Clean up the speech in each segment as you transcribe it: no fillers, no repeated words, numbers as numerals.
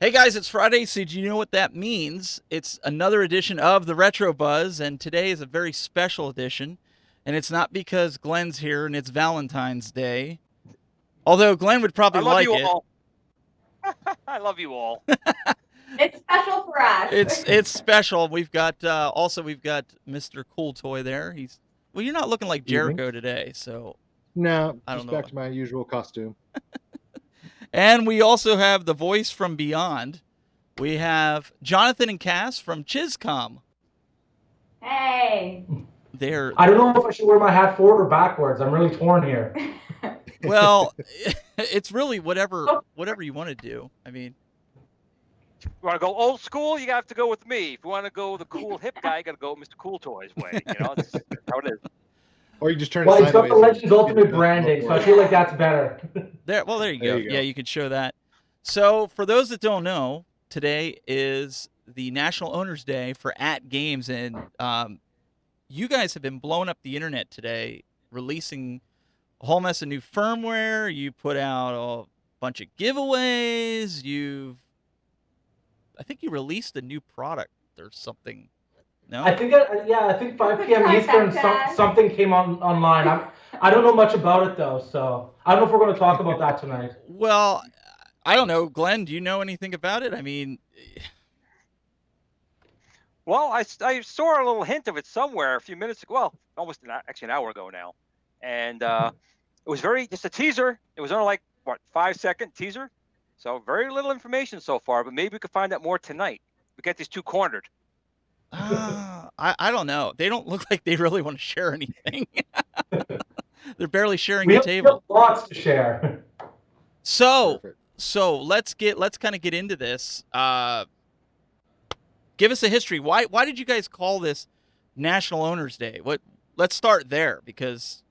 Hey guys, it's Friday, so do you know what that means? It's another edition of the Retro Buzz, and today is a very special edition. And it's not because Glenn's here and it's Valentine's Day, although Glenn would I probably love like you it. all. I love you all. It's special for us. It's special. We've got Mr. Cool Toy there. You're not looking like Evening. Jericho today, so No, I don't just know. back to my usual costume. And we also have the voice from beyond. We have Jonathan and Kaas from Chizcomm. Hey. I don't know if I should wear my hat forward or backwards. I'm really torn here. Well, it's really whatever you want to do. I mean, You want to go old school? You have to go with me. If you want to go the cool hip guy, you got to go Mr. Cool Toys way. That's how it is. Or you just turn Well, it he's got the sideways. Legends Ultimate branding, so I feel like that's better. there you go. There you go. Yeah, you could show that. So, for those that don't know, today is the National Owners Day for AtGames, and you guys have been blowing up the internet today, releasing a whole mess of new firmware. You put out a bunch of giveaways. I think you released a new product or something. No? I think 5 p.m. Eastern, something came online. I don't know much about it though, so I don't know if we're going to talk about that tonight. Well, I don't know, Glenn. Do you know anything about it? I mean, Well, I saw a little hint of it somewhere a few minutes ago. Well, almost an hour ago now. And it was just a teaser. It was only like, 5-second teaser? So very little information so far, but maybe we could find out more tonight. We get these two cornered. I don't know. They don't look like they really want to share anything. They're barely sharing We the have table. lots to share. So Perfect. let's kind of get into this. Give us a history. Why did you guys call this National Owners Day? Let's start there because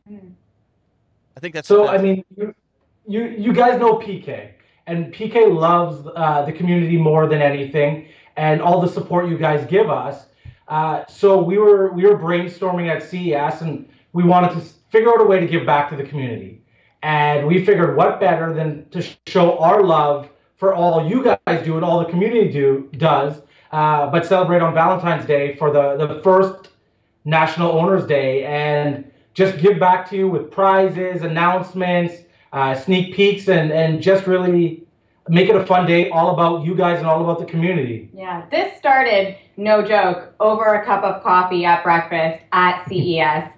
I think that's So I mean, you guys know PK, and PK loves the community more than anything, and all the support you guys give us. So we were brainstorming at CES, and we wanted to figure out a way to give back to the community. And we figured what better than to show our love for all you guys do and all the community does, but celebrate on Valentine's Day for the first National Owners Day, and just give back to you with prizes, announcements, sneak peeks, and just really make it a fun day all about you guys and all about the community. Yeah, this started, no joke, over a cup of coffee at breakfast at CES.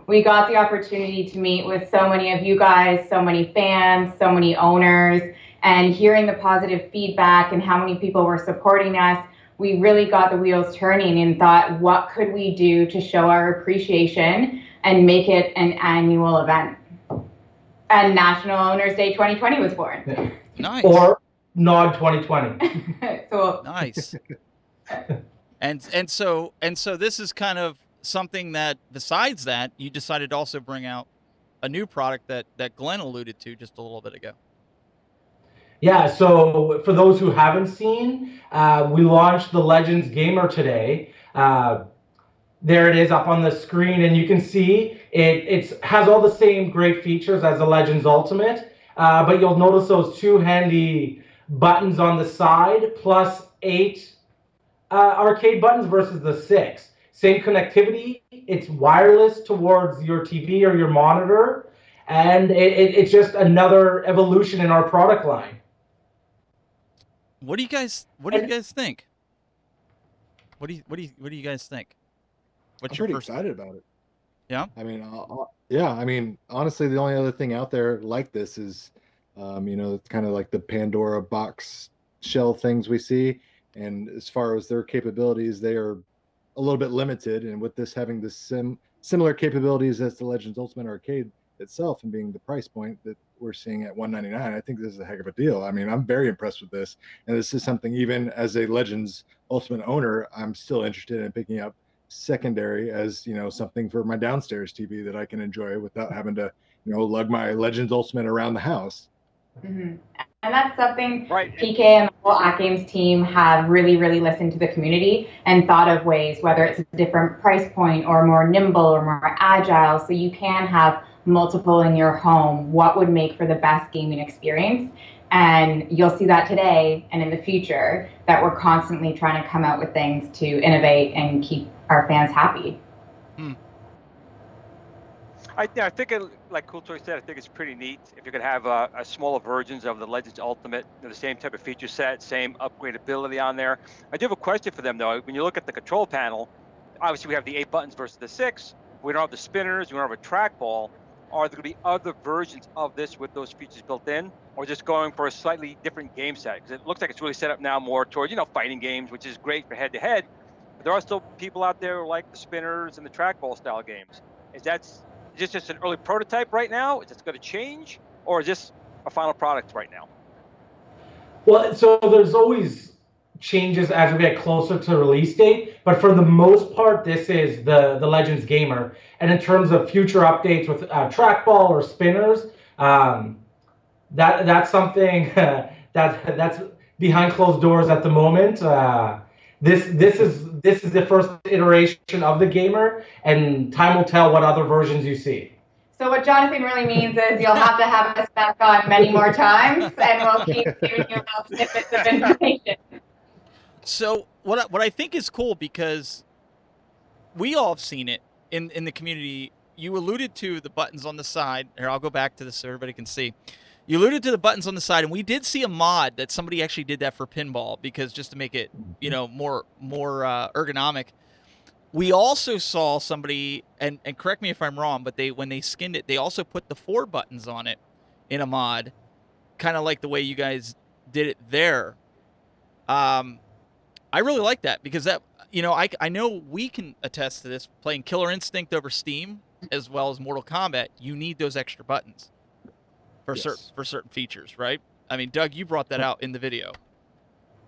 We got the opportunity to meet with so many of you guys, so many fans, so many owners, and hearing the positive feedback and how many people were supporting us, we really got the wheels turning and thought, what could we do to show our appreciation and make it an annual event? And National Owners Day 2020 was born. nice. Or Nod 2020. So Nice. and so this is kind of something that, besides that, you decided to also bring out a new product that Glenn alluded to just a little bit ago. Yeah, so for those who haven't seen, we launched the Legends Gamer today. There it is up on the screen, and you can see it has all the same great features as the Legends Ultimate, but you'll notice those two handy buttons on the side, plus 8 arcade buttons versus the 6. Same connectivity, it's wireless towards your TV or your monitor, and it's just another evolution in our product line. What do you guys think? What do you guys think? What's I'm your pretty first excited about it. Yeah? I mean, honestly, the only other thing out there like this is, it's kind of like the Pandora box shell things we see. And as far as their capabilities, they are a little bit limited. And with this having the similar capabilities as the Legends Ultimate Arcade itself, and being the price point that we're seeing at $199, I think this is a heck of a deal. I mean, I'm very impressed with this. And this is something, even as a Legends Ultimate owner, I'm still interested in picking up secondary as something for my downstairs TV that I can enjoy without having to lug my Legends Ultimate around the house. Mm-hmm. And that's something Right. PK and the whole AtGames team have really, really listened to the community and thought of ways, whether it's a different price point or more nimble or more agile, so you can have multiple in your home. What would make for the best gaming experience? And you'll see that today and in the future, that we're constantly trying to come out with things to innovate and keep our fans happy. I think, like Kultoy said, I think it's pretty neat if you could have smaller versions of the Legends Ultimate, the same type of feature set, same upgradability on there. I do have a question for them though. When you look at the control panel, obviously we have the 8 buttons versus the 6. We don't have the spinners. We don't have a trackball. Are there going to be other versions of this with those features built in, or just going for a slightly different game set? Because it looks like it's really set up now more towards fighting games, which is great for head to head. But there are still people out there who like the spinners and the trackball style games. Is this just an early prototype right now? Is this going to change, or is this a final product right now? Well, so there's always changes as we get closer to release date, but for the most part, this is the Legends Gamer. And in terms of future updates with trackball or spinners, that's something that's behind closed doors at the moment. This is the first iteration of the Gamer, and time will tell what other versions you see. So what Jonathan really means is you'll have to have us back on many more times, and we'll keep giving you little snippets of information. So what I think is cool, because we all have seen it in the community. You alluded to the buttons on the side. Here, I'll go back to this so everybody can see. You alluded to the buttons on the side, and we did see a mod that somebody actually did that for pinball, because just to make it, more ergonomic. We also saw somebody, and correct me if I'm wrong, but when they skinned it, they also put the 4 buttons on it in a mod, kind of like the way you guys did it there. I really like that, because that, I know we can attest to this, playing Killer Instinct over Steam as well as Mortal Kombat. You need those extra buttons for certain features, right? I mean, Doug, you brought that out in the video.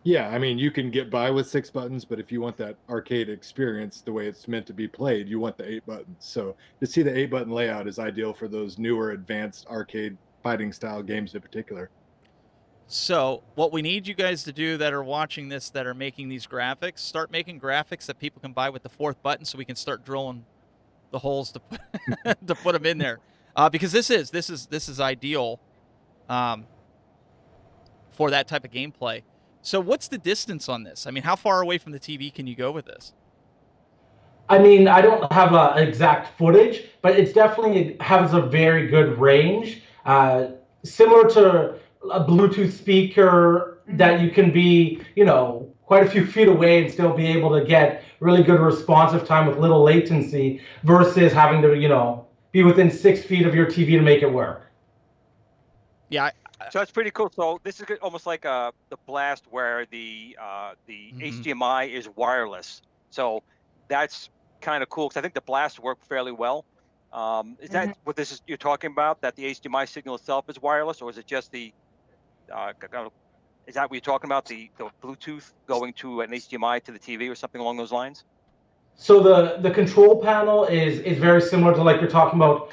Yeah, I mean, you can get by with 6 buttons, but if you want that arcade experience the way it's meant to be played, you want the 8 buttons. So to see the 8-button layout is ideal for those newer, advanced arcade fighting style games in particular. So what we need you guys to do that are watching this, that are making these graphics, start making graphics that people can buy with the 4th button, so we can start drilling the holes to put, to put them in there. Because this is ideal for that type of gameplay. So what's the distance on this? I mean, how far away from the TV can you go with this? I mean, I don't have exact footage, but it definitely has a very good range. Similar to a Bluetooth speaker that you can be, quite a few feet away and still be able to get really good responsive time with little latency versus having to, be within 6 feet of your TV to make it work. Yeah. So that's pretty cool. So this is almost like the Blast, where the HDMI is wireless. So that's kind of cool, because I think the Blast worked fairly well. Is that what you're talking about? That the HDMI signal itself is wireless, or is it just the? Is that what you're talking about? The Bluetooth going to an HDMI to the TV or something along those lines? So the control panel is very similar to, like you're talking about,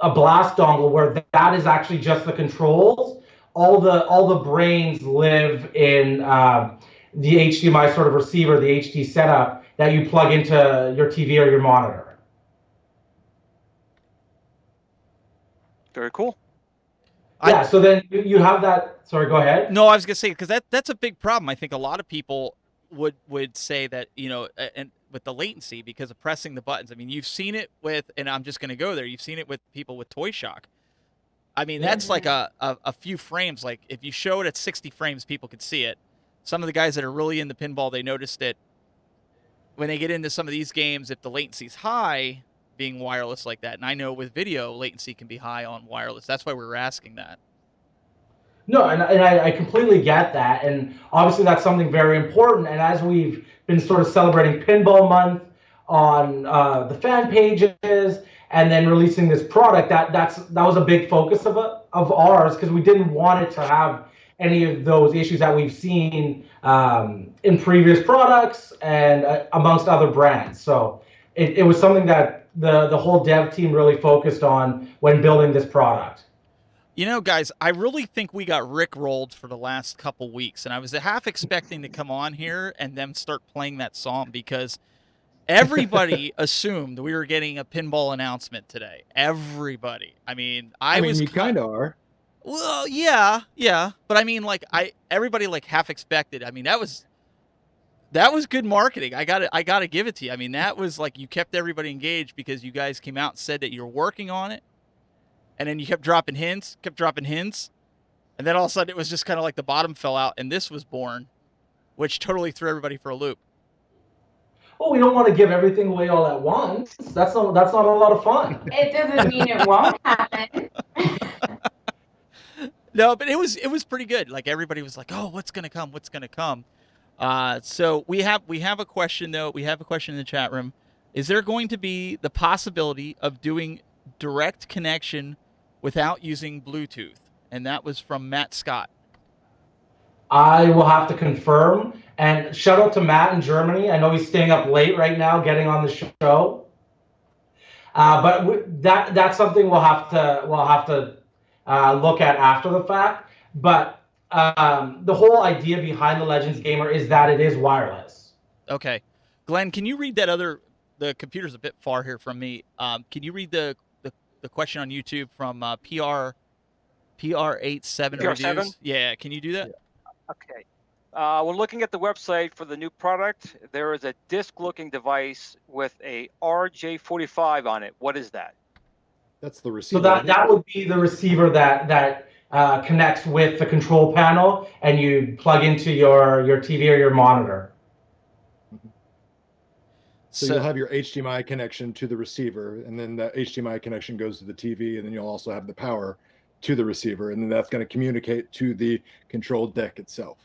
a Blast dongle, where that is actually just the controls. All the brains live in the HDMI sort of receiver, the HD setup that you plug into your TV or your monitor. Very cool. Yeah, so then you have that. Sorry, go ahead. No, I was gonna say, because that's a big problem. I think a lot of people would say that, and with the latency, because of pressing the buttons. I mean, you've seen it with, and I'm just gonna go there. You've seen it with people with Toy Shock. I mean, that's like a few frames. Like if you show it at 60 frames, people could see it. Some of the guys that are really into pinball, they noticed it when they get into some of these games. If the latency's high, being wireless like that, and I know with video, latency can be high on wireless. That's why we were asking that. No, and I completely get that, and obviously that's something very important. And as we've been sort of celebrating Pinball Month on the fan pages, and then releasing this product, that was a big focus of ours, because we didn't want it to have any of those issues that we've seen in previous products and amongst other brands. So it was something that the whole dev team really focused on when building this product. Guys, I really think we got rickrolled for the last couple weeks, and I was half expecting to come on here and then start playing that song, because everybody assumed we were getting a pinball announcement today. Everybody. I mean, I mean, you kind of are. Well, yeah, but I mean, like, everybody like half expected. I mean, that was good marketing. I gotta give it to you. I mean, that was like you kept everybody engaged because you guys came out and said that you're working on it, and then you kept dropping hints, and then all of a sudden it was just kind of like the bottom fell out, and this was born, which totally threw everybody for a loop. Well, we don't want to give everything away all at once. That's not a lot of fun. It doesn't mean it won't happen. No, but it was pretty good. Like everybody was like, "Oh, what's gonna come? What's gonna come?" So we have a question though. We have a question in the chat room. Is there going to be the possibility of doing direct connection without using Bluetooth? And that was from Matt Scott. I will have to confirm. And shout out to Matt in Germany. I know he's staying up late right now getting on the show. But that's something we'll have to look at after the fact. But the whole idea behind the Legends Gamer is that it is wireless. Okay, Glenn, can you read that other? The computer's a bit far here from me. Can you read the question on YouTube from PR87 PR7? reviews? Yeah, can you do that? Okay. When looking at the website for the new product, there is a disc-looking device with a RJ45 on it. What is that? That's the receiver. So that would be the receiver that connects with the control panel, and you plug into your TV or your monitor. So you'll have your HDMI connection to the receiver, and then that HDMI connection goes to the TV, and then you'll also have the power to the receiver, and then that's going to communicate to the control deck itself.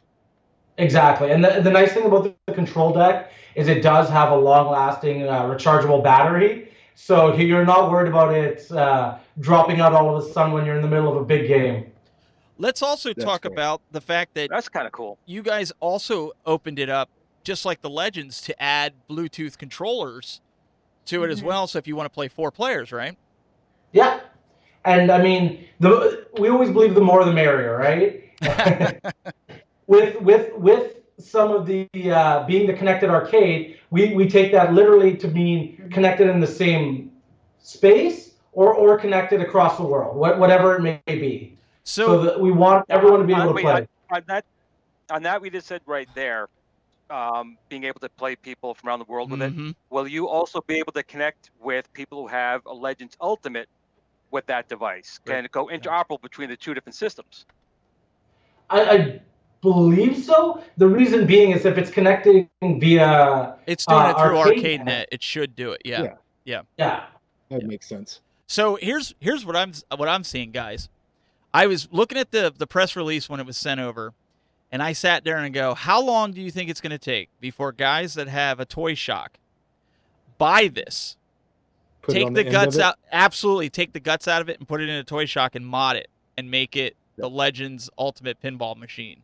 Exactly. And the nice thing about the control deck is it does have a long-lasting rechargeable battery. So you're not worried about it dropping out all of a sudden when you're in the middle of a big game. Let's also talk about the fact that that's kind of cool. You guys also opened it up, just like the Legends, to add Bluetooth controllers to it as well. So if you want to play 4 players, right? Yeah. And I mean, we always believe the more the merrier, right? with some of the being the connected arcade, we take that literally to mean connected in the same space or connected across the world, whatever it may be. So that we want everyone to be able to play. On that, we just said right there, being able to play people from around the world with it. Will you also be able to connect with people who have a Legends Ultimate with that device? Can it go interoperable between the two different systems? I believe so. The reason being is if it's connecting via it's doing it through ArcadeNet, it should do it. Yeah. That makes sense. So here's what I'm seeing, guys. I was looking at the press release when it was sent over, and I sat there and go, how long do you think it's going to take before guys that have a Toy Shock buy this, take the guts out, absolutely take the guts out of it and put it in a Toy Shock and mod it and make it the Legends Ultimate Pinball Machine?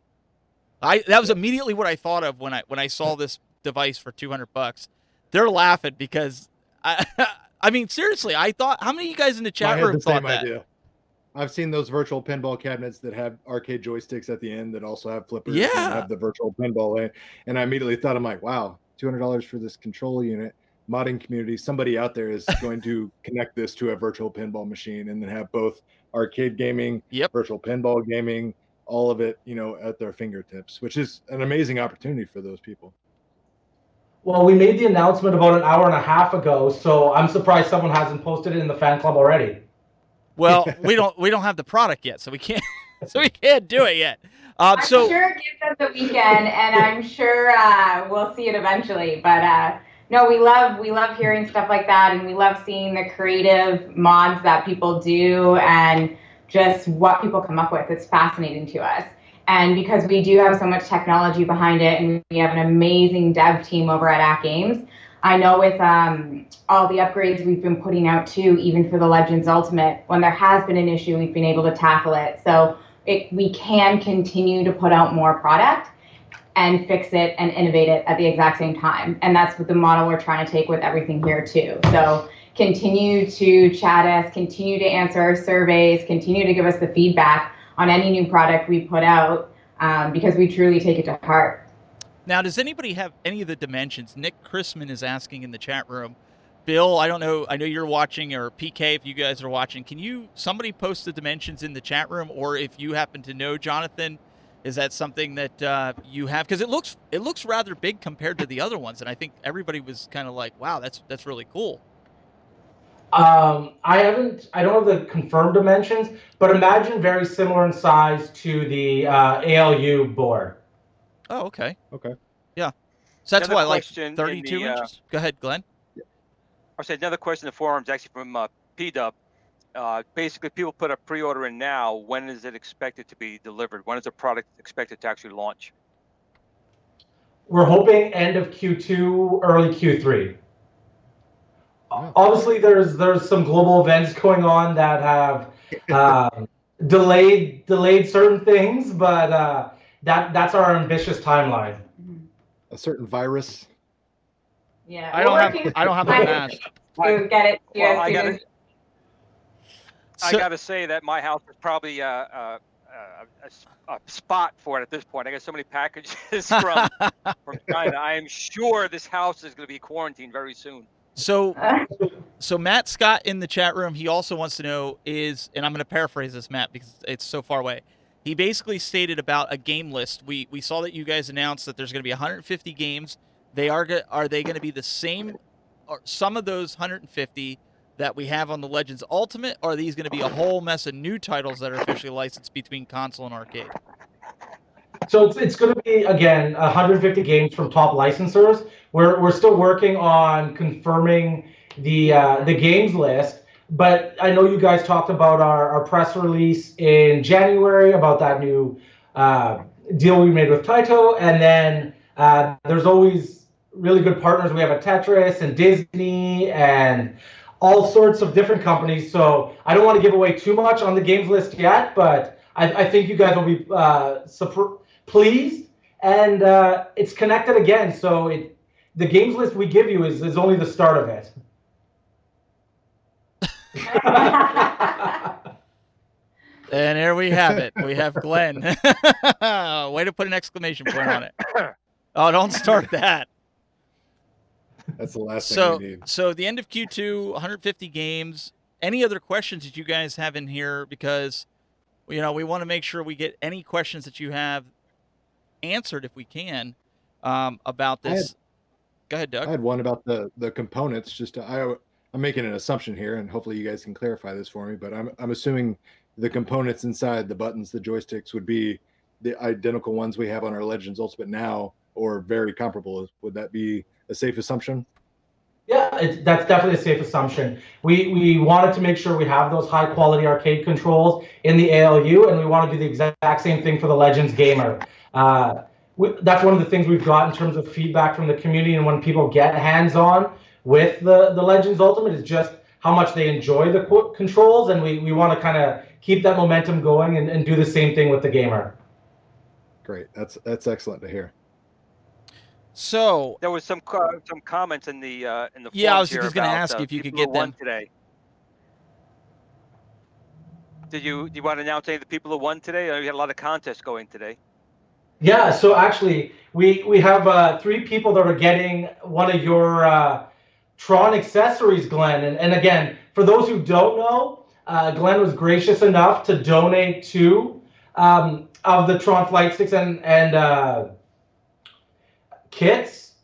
That was immediately what I thought of when I saw this device for $200. They're laughing because I mean, seriously, I thought, how many of you guys in the chat room thought that? Idea. I've seen those virtual pinball cabinets that have arcade joysticks at the end that also have flippers and have the virtual pinball in. And I immediately thought, I'm like, wow, $200 for this control unit. Modding community, somebody out there is going to connect this to a virtual pinball machine and then have both arcade gaming, virtual pinball gaming, all of it, at their fingertips, which is an amazing opportunity for those people. Well, we made the announcement about an hour and a half ago, so I'm surprised someone hasn't posted it in the fan club already. Well, we don't have the product yet, so we can't do it yet. I'm sure it gives us a weekend, and I'm sure we'll see it eventually. But no, we love hearing stuff like that, and we love seeing the creative mods that people do and just what people come up with. It's fascinating to us. And because we do have so much technology behind it, and we have an amazing dev team over at AtGames, I know with all the upgrades we've been putting out too, even for the Legends Ultimate, when there has been an issue, we've been able to tackle it. So we can continue to put out more product and fix it and innovate it at the exact same time. And that's what the model we're trying to take with everything here too. So continue to chat us, continue to answer our surveys, continue to give us the feedback on any new product we put out, because we truly take it to heart. Now, does anybody have any of the dimensions? Nick Chrisman is asking in the chat room, Bill, I don't know. I know you're watching, or PK, if you guys are watching. Can somebody post the dimensions in the chat room, or if you happen to know Jonathan, is that something that you have? Because it looks rather big compared to the other ones, and I think everybody was kind of like, "Wow, that's really cool." I don't have the confirmed dimensions, but imagine very similar in size to the ALU board. Oh, okay. Okay. Yeah. So that's Another why, like question in 32 the inches. Go ahead, Glenn. I said another question in the forums actually from PDub. Basically, people put a pre-order in now. When is it expected to be delivered? When is the product expected to actually launch? We're hoping end of Q2, early Q3. Wow. Obviously, there's some global events going on that have delayed certain things, but that's our ambitious timeline. A certain virus. Yeah, I don't have a mask. to get it to you Well, as soon as I gotta say that my house is probably a spot for it at this point. I got so many packages from China. I am sure this house is going to be quarantined very soon. So Matt Scott in the chat room, he also wants to know and I'm going to paraphrase this, Matt, because it's so far away. He basically stated about a game list. We saw that you guys announced that there's going to be 150 games. Are they going to be the same, or some of those 150 that we have on the Legends Ultimate, or are these going to be a whole mess of new titles that are officially licensed between console and arcade? So it's going to be, again, 150 games from top licensors. We're still working on confirming the games list, but I know you guys talked about our press release in January about that new deal we made with Taito, and then there's always really good partners. We have a Tetris and Disney and all sorts of different companies. So I don't want to give away too much on the games list yet, but I think you guys will be pleased, and it's connected again. So the games list we give you is only the start of it. And there we have it. We have Glenn. Way to put an exclamation point on it. Oh, don't start that. That's the last thing we need. So the end of Q2, 150 games. Any other questions that you guys have in here? Because, we want to make sure we get any questions that you have answered if we can about this. Go ahead, Doug. I had one about the components. I'm making an assumption here, and hopefully you guys can clarify this for me. But I'm assuming the components inside the buttons, the joysticks, would be the identical ones we have on our Legends Ultimate now, or very comparable. Would that be a safe assumption? Yeah, that's definitely a safe assumption. We wanted to make sure we have those high quality arcade controls in the ALU, and we want to do the exact same thing for the Legends Gamer. That's one of the things we've got in terms of feedback from the community, and when people get hands-on with the Legends Ultimate, is just how much they enjoy the controls, and we want to kind of keep that momentum going and do the same thing with the Gamer. Great, that's excellent to hear. So there was some comments in the I was just going to ask if you could get them today. Do you want to announce any of the people who won today? We had a lot of contests going today. Yeah, so actually we have 3 people that are getting one of your Tron accessories, Glenn. And again, for those who don't know, Glenn was gracious enough to donate 2 of the Tron flight sticks and kits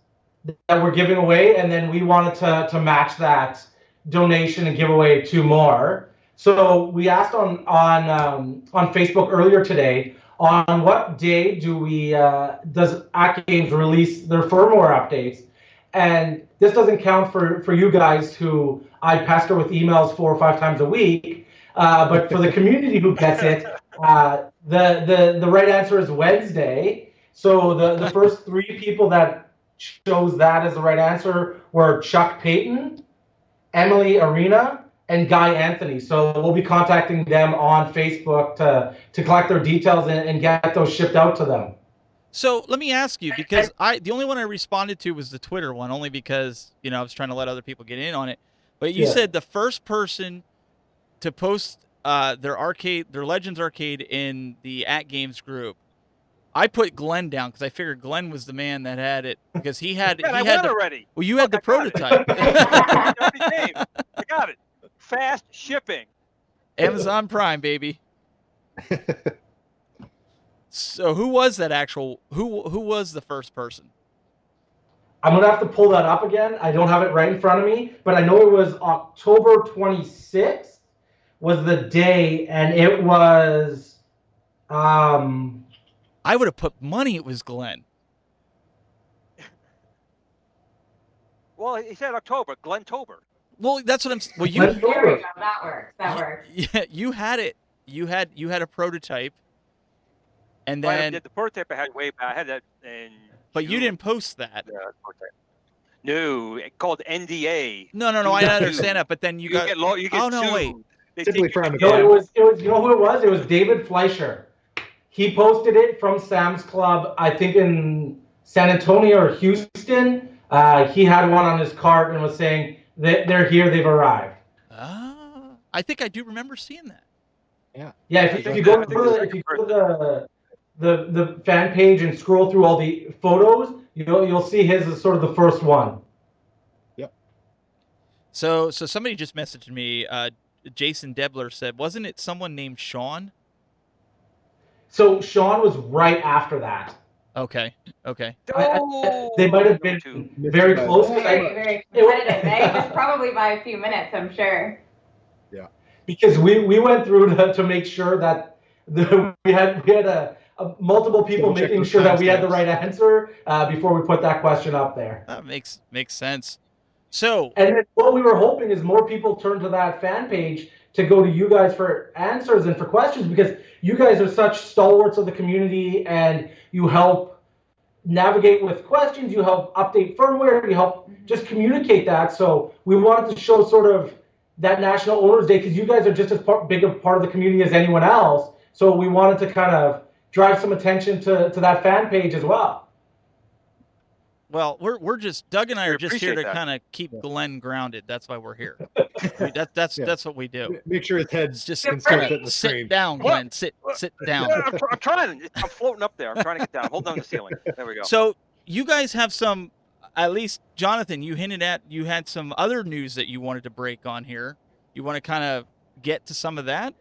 that we're giving away, and then we wanted to match that donation and give away 2 more. So we asked on Facebook earlier today, on what day does AtGames release their firmware updates? And this doesn't count for you guys who I pester with emails 4 or 5 times a week, but for the community who gets it, the right answer is Wednesday. So the first 3 people that chose that as the right answer were Chuck Payton, Emily Arena, and Guy Anthony. So we'll be contacting them on Facebook to collect their details and get those shipped out to them. So let me ask you, because the only one I responded to was the Twitter one, only because I was trying to let other people get in on it. But you said the first person to post their Legends Arcade in the AtGames group, I put Glenn down because I figured Glenn was the man that had it, because he had already. Well, you had the prototype. shipping. Amazon Prime, baby. So who was that actual? Who was the first person? I'm gonna have to pull that up again. I don't have it right in front of me, but I know it was October 26th was the day, and it was. I would have put money it was Glenn. Well, he said October, Glentober. Well, that's what I'm. Well, you. Glenn- There we go. That works. That works. Yeah, you had it. You had a prototype, and Well, I then did the prototype I had way back. I had that in. but you June. didn't post that. Prototype. No, called NDA. No, I understand that. But then you got. You get Oh, no, sued. wait. They Typically take you frowned to No, upon. it was you know who it was? It was David Fleischer. He posted it from Sam's Club, I think in San Antonio or Houston. He had one on his cart and was saying that they're here, they've arrived. I think I do remember seeing that. Yeah, if you go to the fan page and scroll through all the photos, you'll see his as sort of the first one. So somebody just messaged me. Jason Debler said, wasn't it someone named Sean? So Sean was right after that. Okay. They might have been very close. Very, very competitive. Just probably by a few minutes, I'm sure. Because we went through to make sure that we had multiple people making sure that we had the right answer before we put that question up there. That makes sense. So, and then what we were hoping is more people turn to that fan page to go to you guys for answers and for questions, because you guys are such stalwarts of the community and you help navigate with questions, you help update firmware, you help just communicate that. So we wanted to show sort of that National Owners Day, because you guys are just as big a part of the community as anyone else. So we wanted to kind of drive some attention to that fan page as well. Well, we're just Doug and I are just here to that. kind of keep Glenn grounded. That's why we're here. That's what we do. Make sure his head's Just can still fit in the sit screen. down, Glenn. Sit down. Yeah, I'm trying. I'm floating up there. I'm trying to get down. Hold on to the ceiling. There we go. So you guys have some, at least Jonathan, you hinted at you had some other news that you wanted to break on here. You want to kind of get to some of that?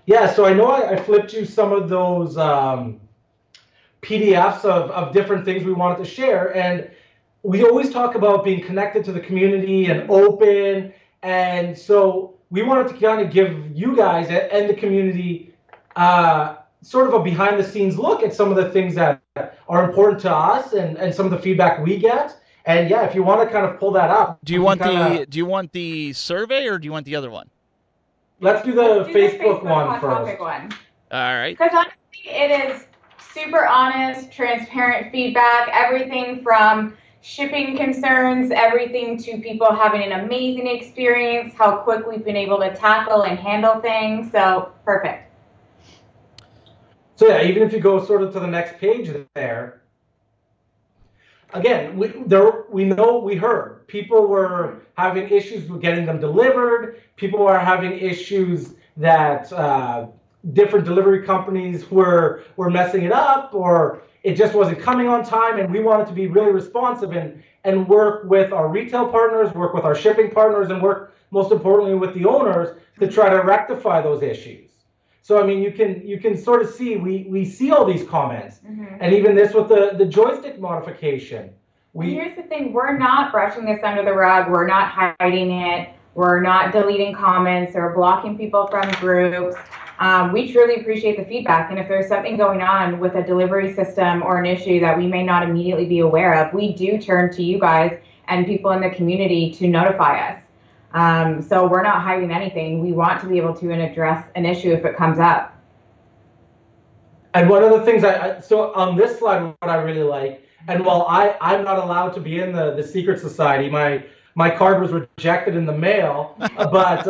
Yeah, so I know I flipped you some of those PDFs of different things we wanted to share. And we always talk about being connected to the community and open. And so we wanted to kind of give you guys and the community sort of a behind the scenes look at some of the things that are important to us and some of the feedback we get. And yeah, if you want to kind of pull that up. Do you want the survey or do you want the other one? Let's do the Facebook one first. One. All right. Because honestly, it is super honest, transparent feedback, everything from shipping concerns, everything to people having an amazing experience, how quick we've been able to tackle and handle things. So perfect. So yeah, even if you go sort of to the next page there, again, we heard people were having issues with getting them delivered. People were having issues that different delivery companies were messing it up, or it just wasn't coming on time. And we wanted to be really responsive and work with our retail partners, work with our shipping partners, and work most importantly with the owners to try to rectify those issues. So I mean, you can sort of see we see all these comments, and even this with the joystick modification. Here's the thing: we're not brushing this under the rug. We're not hiding it. We're not deleting comments or blocking people from groups. We truly appreciate the feedback, and if there's something going on with a delivery system or an issue that we may not immediately be aware of, we do turn to you guys and people in the community to notify us. So we're not hiding anything. We want to be able to address an issue if it comes up. And one of the things so on this slide, what I really like, and while I'm not allowed to be in the secret society, my card was rejected in the mail, but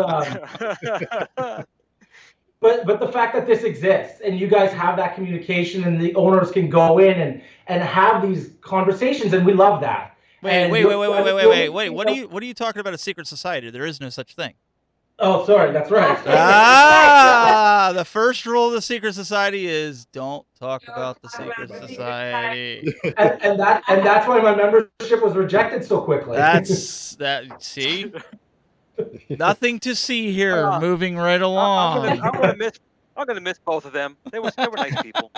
the fact that this exists and you guys have that communication and the owners can go in and have these conversations, and we love that. Wait. What are you talking about, a secret society? There is no such thing. Oh, sorry, that's right. The first rule of the secret society is don't talk about the secret society. and that's why my membership was rejected so quickly. That's that. See, Nothing to see here. Uh, Moving right I'm along. gonna miss both of them. They were nice people.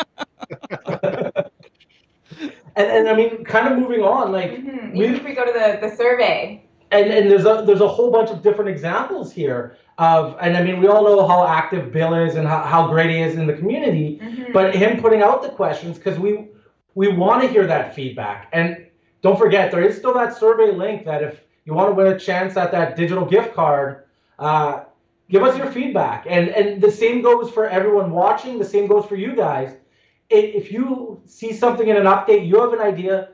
And I mean, kind of moving on, like Even if we go to the survey. And there's a whole bunch of different examples here of, and I mean, we all know how active Bill is and how great he is in the community, but him putting out the questions, because we want to hear that feedback. And don't forget, there is still that survey link that if you want to win a chance at that digital gift card, give us your feedback. And the same goes for everyone watching. The same goes for you guys. If you see something in an update, you have an idea,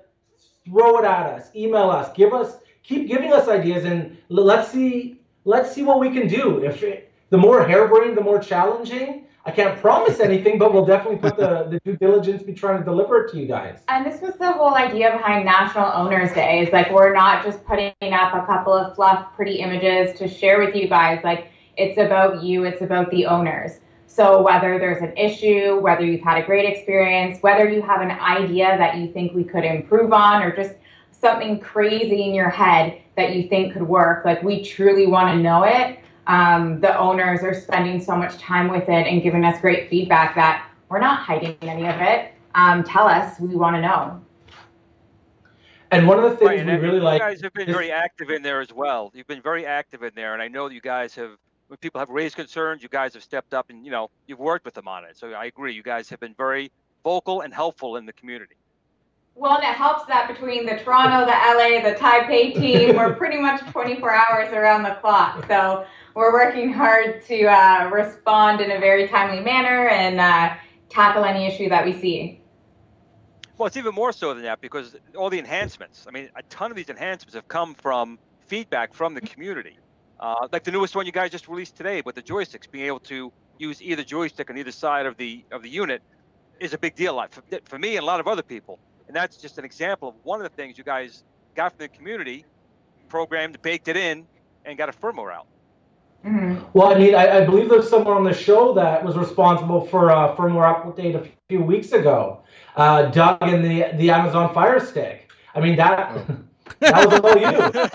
throw it at us, email us, keep giving us ideas, and let's see what we can do. The more harebrained, the more challenging. I can't promise anything, but we'll definitely put the due diligence, be trying to deliver it to you guys. And this was the whole idea behind National Owners Day, is like, we're not just putting up a couple of fluff, pretty images to share with you guys. Like, it's about you, it's about the owners. So whether there's an issue, whether you've had a great experience, whether you have an idea that you think we could improve on, or just something crazy in your head that you think could work, like, we truly want to know it. The owners are spending so much time with it and giving us great feedback that we're not hiding any of it. Tell us, we want to know. And one of the things Right, we and really you like guys have been very active in there as well. You've been very active in there, and I know you guys have. When people have raised concerns, you guys have stepped up, and you've worked with them on it. So I agree. You guys have been very vocal and helpful in the community. Well, and it helps that between the Toronto, the LA, the Taipei team, we're pretty much 24 hours around the clock. So we're working hard to respond in a very timely manner and tackle any issue that we see. Well, it's even more so than that, because all the enhancements, I mean, a ton of these enhancements have come from feedback from the community. Like the newest one you guys just released today with the joysticks, being able to use either joystick on either side of the unit is a big deal for me and a lot of other people. And that's just an example of one of the things you guys got from the community, programmed, baked it in, and got a firmware out. Well, I mean, I believe there's someone on the show that was responsible for a firmware update a few weeks ago. Doug and the Amazon Fire Stick. I mean, that was all you.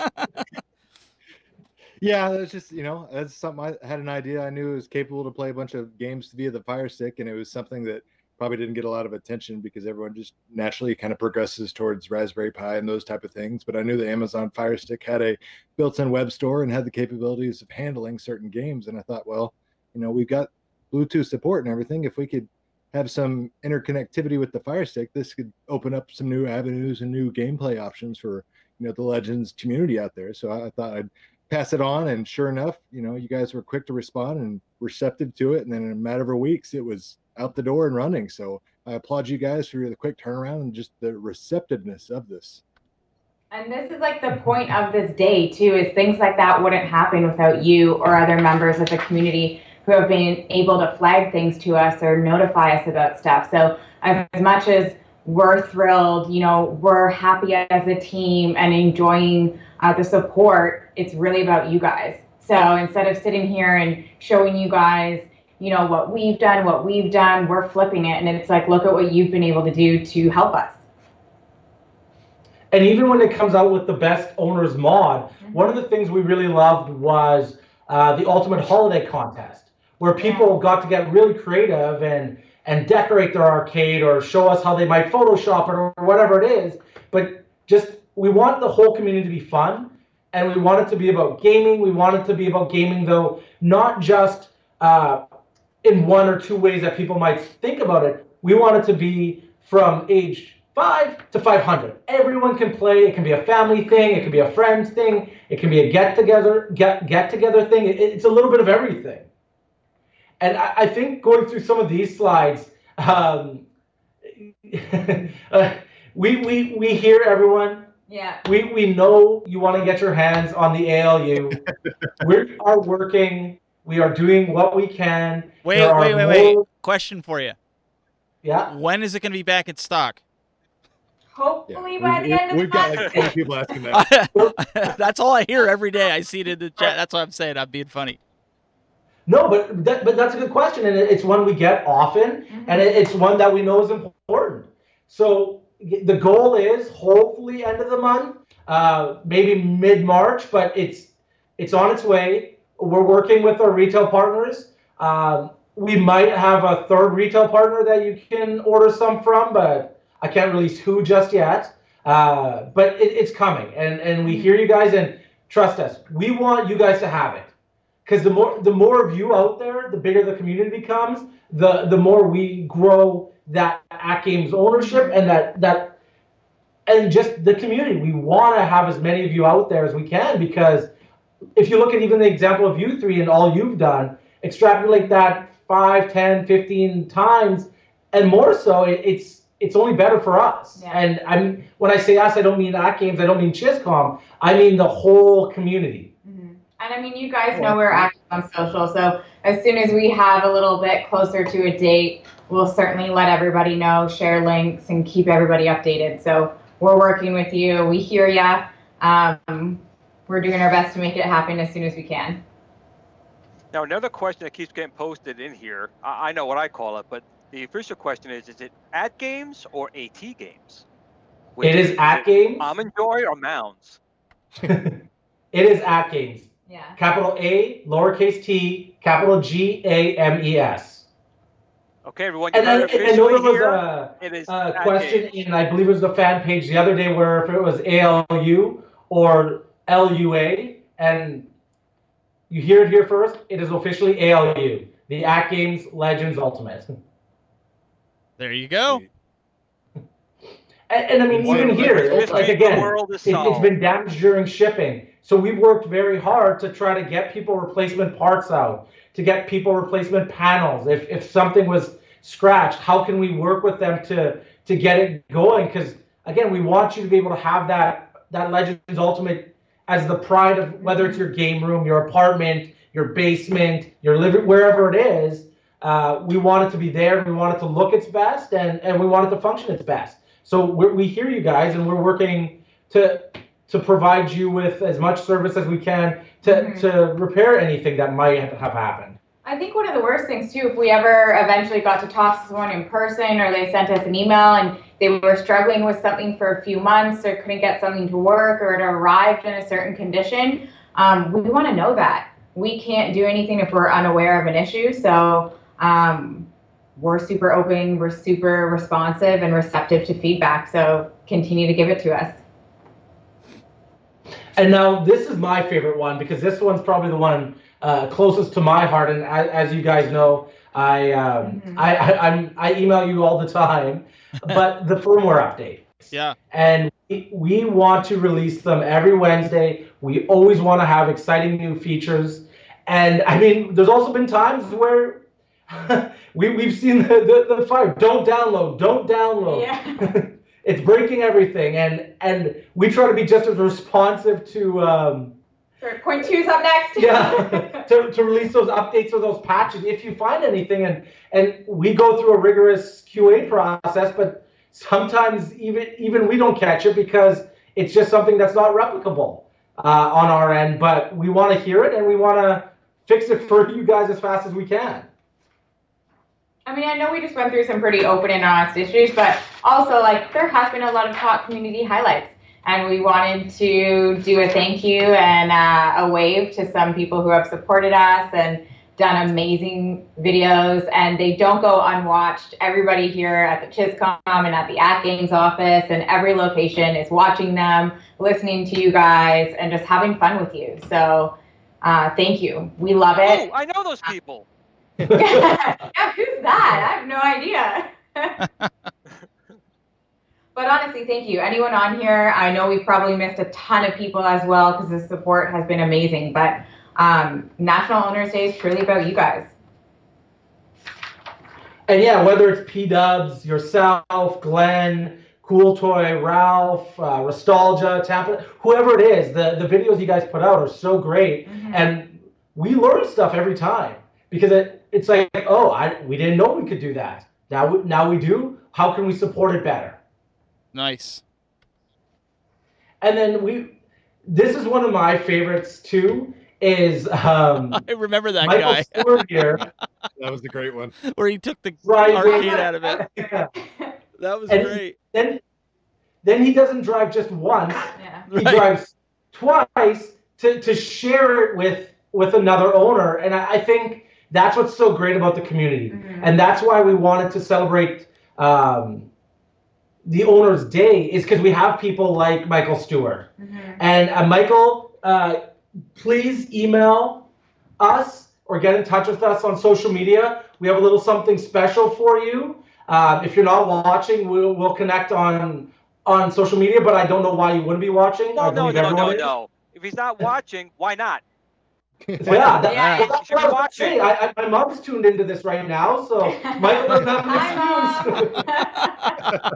Yeah, that's just, that's something I had an idea. I knew it was capable to play a bunch of games via the Fire Stick, and it was something that probably didn't get a lot of attention because everyone just naturally kind of progresses towards Raspberry Pi and those type of things. But I knew the Amazon Fire Stick had a built-in web store and had the capabilities of handling certain games. And I thought, well, we've got Bluetooth support and everything. If we could have some interconnectivity with the Fire Stick, this could open up some new avenues and new gameplay options for, the Legends community out there. So I thought I'd pass it on. And sure enough, you guys were quick to respond and receptive to it. And then in a matter of weeks, it was out the door and running. So I applaud you guys for the quick turnaround and just the receptiveness of this. And this is like the point of this day too, is things like that wouldn't happen without you or other members of the community who have been able to flag things to us or notify us about stuff. So as much as we're thrilled, we're happy as a team and enjoying the support, it's really about you guys. So instead of sitting here and showing you guys what we've done, we're flipping it. And it's like, look at what you've been able to do to help us. And even when it comes out with the best owners mod, one of the things we really loved was the Ultimate Holiday Contest, where people got to get really creative and decorate their arcade or show us how they might Photoshop it or whatever it is. But we want the whole community to be fun, and we want it to be about gaming. We want it to be about gaming, though, not just in one or two ways that people might think about it. We want it to be from age 5 to 500. Everyone can play. It can be a family thing. It can be a friends thing. It can be a get together thing. It's a little bit of everything. And I think going through some of these slides, we hear everyone. Yeah. We know you want to get your hands on the ALU. We are working. We are doing what we can. Wait. Question for you. Yeah. When is it going to be back in stock? Hopefully by the end of the month. We've got like 20 people asking that. That's all I hear every day. I see it in the chat. That's what I'm saying. I'm being funny. No, but that's a good question, and it's one we get often, and it's one that we know is important. So the goal is hopefully end of the month, maybe mid-March, but it's It's on its way. We're working with our retail partners. We might have a third retail partner that you can order some from, but I can't release who just yet. But it's coming, and we hear you guys, and trust us, we want you guys to have it. Because the more of you out there, the bigger the community becomes, the more we grow that AtGames ownership and that and just the community. We want to have as many of you out there as we can, because if you look at even the example of you three and all you've done, extrapolate that 5, 10, 15 times and more so, it's only better for us. Yeah. And when I say us, I don't mean AtGames, I don't mean Chizcomm, I mean the whole community. Mm-hmm. And I mean, you guys know we're active on social, so as soon as we have a little bit closer to a date, we'll certainly let everybody know, share links, and keep everybody updated. So we're working with you. We hear ya. We're doing our best to make it happen as soon as we can. Now, another question that keeps getting posted in here, I know what I call it, but the official question is it AtGames or AtGames? It is AtGames. Almond Joy or Mounds? It is AtGames. Yeah. Capital A, lowercase t, capital GAMES. Okay, everyone. And then I know there was it is a question in, I believe it was the fan page the other day, where if it was ALU or LUA, and you hear it here first, it is officially ALU, the AtGames Legends Ultimate. There you go. And I mean, even here, it's like, again, it's been damaged during shipping. So we've worked very hard to try to get people replacement parts out, to get people replacement panels. If something was scratched, how can we work with them to get it going? Because, again, we want you to be able to have that Legends Ultimate as the pride of, whether it's your game room, your apartment, your basement, your living, wherever it is. We want it to be there. We want it to look its best, and we want it to function its best. So we hear you guys, and we're working to provide you with as much service as we can to repair anything that might have happened. I think one of the worst things too, if we ever eventually got to talk to someone in person, or they sent us an email and they were struggling with something for a few months or couldn't get something to work, or it arrived in a certain condition, we want to know that. We can't do anything if we're unaware of an issue. So we're super open, we're super responsive and receptive to feedback. So continue to give it to us. And now this is my favorite one, because this one's probably the one closest to my heart. And as you guys know, I email you all the time, but the firmware updates. Yeah. And we want to release them every Wednesday. We always want to have exciting new features. And I mean, there's also been times where we've seen the fire. Don't download. Yeah. It's breaking everything, and we try to be just as responsive to. Point two's up next. Yeah, to release those updates or those patches if you find anything, and we go through a rigorous QA process, but sometimes even we don't catch it because it's just something that's not replicable on our end. But we want to hear it, and we want to fix it for you guys as fast as we can. I mean, I know we just went through some pretty open and honest issues, but also, like, there has been a lot of top community highlights, and we wanted to do a thank you and a wave to some people who have supported us and done amazing videos, and they don't go unwatched. Everybody here at the Chizcomm and at the AtGames office and every location is watching them, listening to you guys, and just having fun with you. So thank you. We love it. Oh, I know those people. Yeah, who's that? I have no idea. But honestly, thank you. Anyone on here, I know we've probably missed a ton of people as well, because the support has been amazing. But National Owners Day is truly about you guys. And yeah, whether it's P-Dubs, yourself, Glenn, Cool Toy, Ralph, Nostalgia, Tampa, whoever it is, the videos you guys put out are so great. Mm-hmm. And we learn stuff every time, because it's like, oh, we didn't know we could do that. Now we do. How can we support it better? Nice. And then this is one of my favorites too, is I remember that Michael guy. Stewart here. That was the great one. Where he took the arcade out of it. Yeah. That was great. Then he doesn't drive just once. Yeah. He drives twice to share it with another owner. And I think that's what's so great about the community. Mhm. And that's why we wanted to celebrate the Owner's Day, is because we have people like Michael Stewart. Mhm. And Michael, please email us or get in touch with us on social media. We have a little something special for you. If you're not watching, we'll connect on social media, but I don't know why you wouldn't be watching. I Well, no, believe no, everyone no, is. no. If he's not watching, why not? Yeah, Yeah. well, You that's should what be I was going to watching. say. My mom's tuned into this right now, so Michael doesn't have an excuse. Hi, Mom.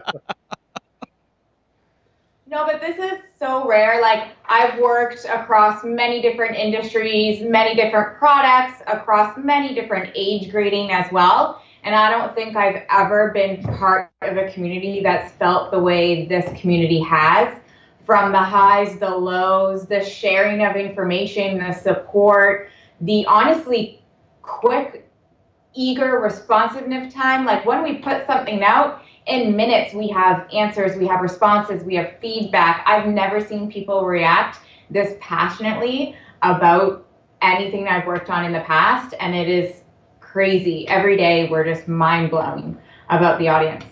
No, but this is so rare. Like, I've worked across many different industries, many different products, across many different age grading as well. And I don't think I've ever been part of a community that's felt the way this community has. From the highs, the lows, the sharing of information, the support, the honestly quick, eager responsiveness time. Like, when we put something out, in minutes we have answers, we have responses, we have feedback. I've never seen people react this passionately about anything that I've worked on in the past, and it is crazy. Every day we're just mind blowing about the audience.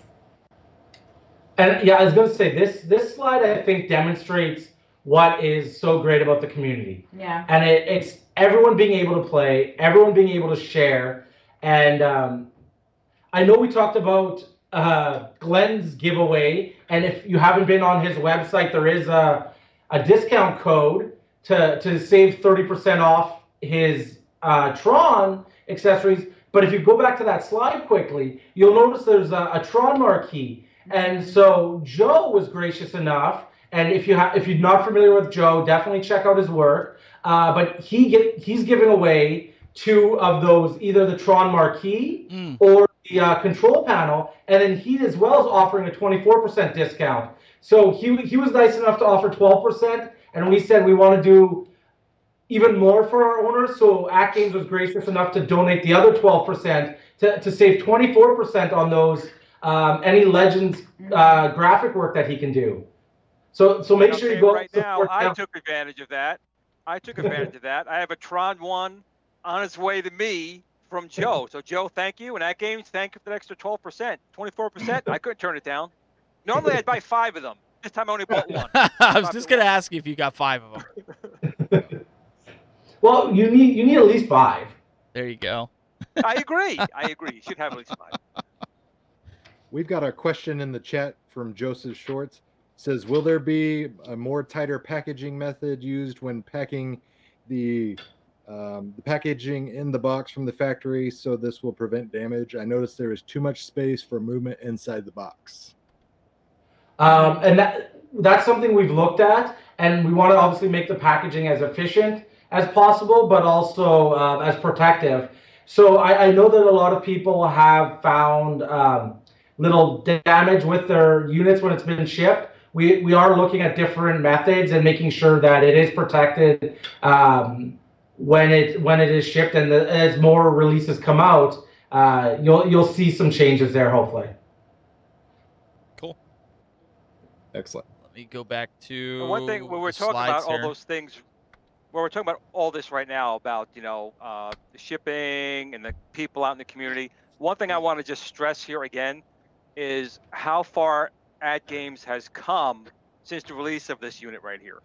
And yeah, I was going to say this slide I think demonstrates what is so great about the community. Yeah. And it's everyone being able to play, everyone being able to share, and I know we talked about Glenn's giveaway, and if you haven't been on his website, there is a discount code to save 30% off his Tron accessories. But if you go back to that slide quickly, you'll notice there's a Tron marquee. And so Joe was gracious enough, and if you're not familiar with Joe, definitely check out his work. But he's giving away 2 of those, either the Tron marquee or the control panel, and then he as well is offering a 24% discount. So he was nice enough to offer 12%, and we said we want to do even more for our owners. So AtGames was gracious enough to donate the other 12% to save 24% on those any Legends graphic work that he can do. So make sure you go right now. support I them. took advantage of that. I have a Tron 1 on its way to me from Joe. So Joe, thank you, and AtGames, thank you for the extra 12%, 24%. I couldn't turn it down. Normally I'd buy 5 of them. This time I only bought 1. I was just gonna ask you if you got 5 of them. Well, you need at least 5. There you go. I agree. You should have at least 5. We've got a question in the chat from Joseph Shorts. It says, will there be a more tighter packaging method used when packing the packaging in the box from the factory, so this will prevent damage? I noticed there is too much space for movement inside the box. And that's something we've looked at, and we want to obviously make the packaging as efficient as possible, but also as protective. So I know that a lot of people have found little damage with their units when it's been shipped. We are looking at different methods and making sure that it is protected when it is shipped, and as more releases come out, you'll see some changes there, hopefully. Cool. Excellent. Let me go back to And one thing when we're the talking about slides all here. those things, where we're talking about all this right now about the shipping and the people out in the community. One thing I want to just stress here again is how far AtGames has come since the release of this unit right here.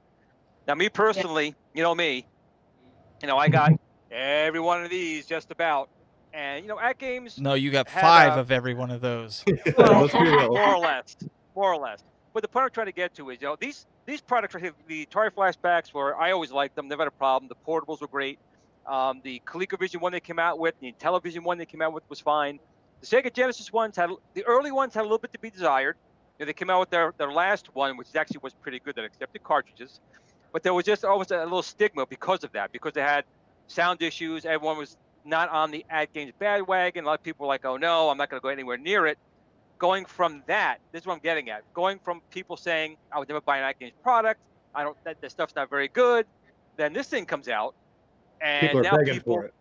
Now, me personally, you know me, I got every one of these just about, and AtGames. No, you got had 5 of every one of those. Let's be real. more or less. But the point I'm trying to get to is, these products right here, the Atari flashbacks, I always liked them, never had a problem. The portables were great. The ColecoVision one they came out with, the Intellivision one they came out with was fine. The Sega Genesis ones the early ones had a little bit to be desired. They came out with their last one, which actually was pretty good, that accepted cartridges. But there was just always a little stigma because of that, because they had sound issues. Everyone was not on the AtGames bandwagon. A lot of people were like, oh no, I'm not going to go anywhere near it. Going from that, this is what I'm getting at. Going from people saying, I would never buy an AtGames product, that stuff's not very good. Then this thing comes out, and People are now begging for it.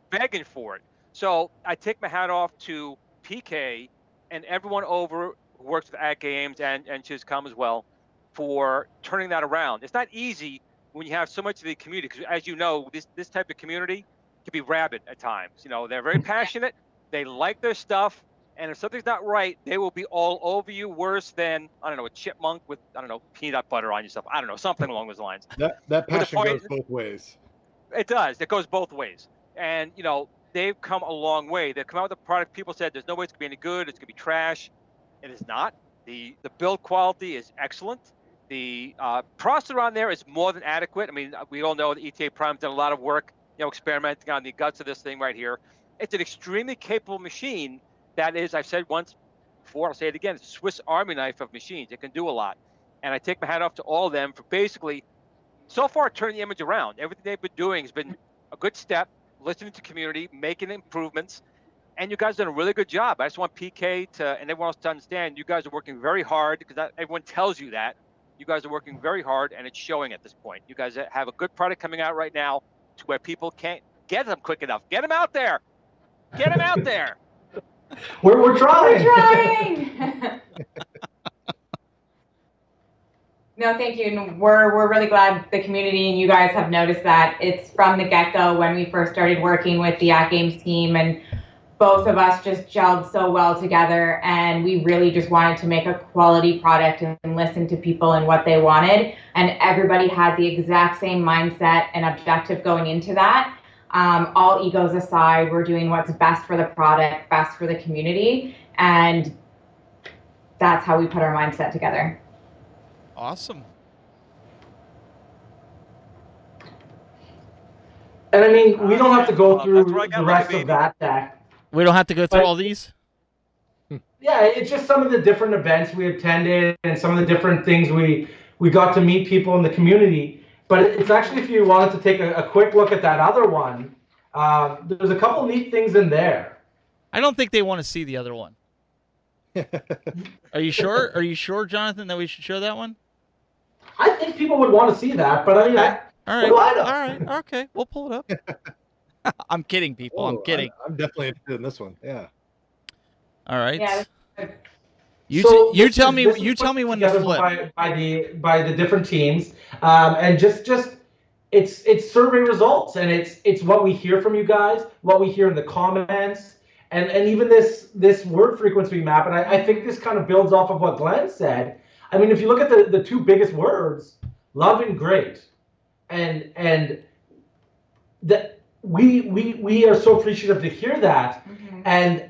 begging for it. So I take my hat off to PK and everyone over who works with AtGames and Chizcomm as well for turning that around. It's not easy when you have so much of the community, because as you know, this type of community can be rabid at times. They're very passionate. They like their stuff. And if something's not right, they will be all over you worse than, I don't know, a chipmunk with, I don't know, peanut butter on yourself. I don't know, something along those lines. That But the passion point, goes both ways. it does. It goes both ways. And, they've come a long way. They've come out with a product people said there's no way it's going to be any good. It's going to be trash. It is not. The build quality is excellent. The processor on there is more than adequate. I mean, we all know that ETA Prime's done a lot of work, experimenting on the guts of this thing right here. It's an extremely capable machine that is, I've said once before, I'll say it again, it's a Swiss Army knife of machines. It can do a lot. And I take my hat off to all of them for basically, so far, turning the image around. Everything they've been doing has been a good step, listening to community, making improvements. And you guys done a really good job. I just want PK and everyone else to understand you guys are working very hard, because everyone tells you that. You guys are working very hard, and it's showing at this point. You guys have a good product coming out right now to where people can't get them quick enough. Get them out there. Get them out there. We're trying. We're trying. No, thank you. And we're really glad the community and you guys have noticed that. It's from the get-go when we first started working with the AtGames team, and both of us just gelled so well together, and we really just wanted to make a quality product and listen to people and what they wanted. And everybody had the exact same mindset and objective going into that. All egos aside, we're doing what's best for the product, best for the community, and that's how we put our mindset together. Awesome. And I mean, we don't have to go through that's where I got the my rest baby. of that deck. We don't have to go through But- all these? Yeah, it's just some of the different events we attended and some of the different things we got to meet people in the community. But it's actually, if you wanted to take a quick look at that other one, there's a couple neat things in there. I don't think they want to see the other one. Are you sure? Are you sure, Jonathan, that we should show that one? I think people would want to see that, but I mean, Okay. All right. What do I know? All right. Okay. We'll pull it up. I'm kidding, people. I'm kidding. I'm definitely interested in this one. Yeah. All right. Yeah. You So you this tell is- me this is you put tell me when to together flip. by the different teams, and just it's survey results, and it's what we hear from you guys, what we hear in the comments, and even this word frequency map. And I think this kind of builds off of what Glenn said. I mean, if you look at the two biggest words, love and great, and that we are so appreciative to hear that, Mm-hmm. and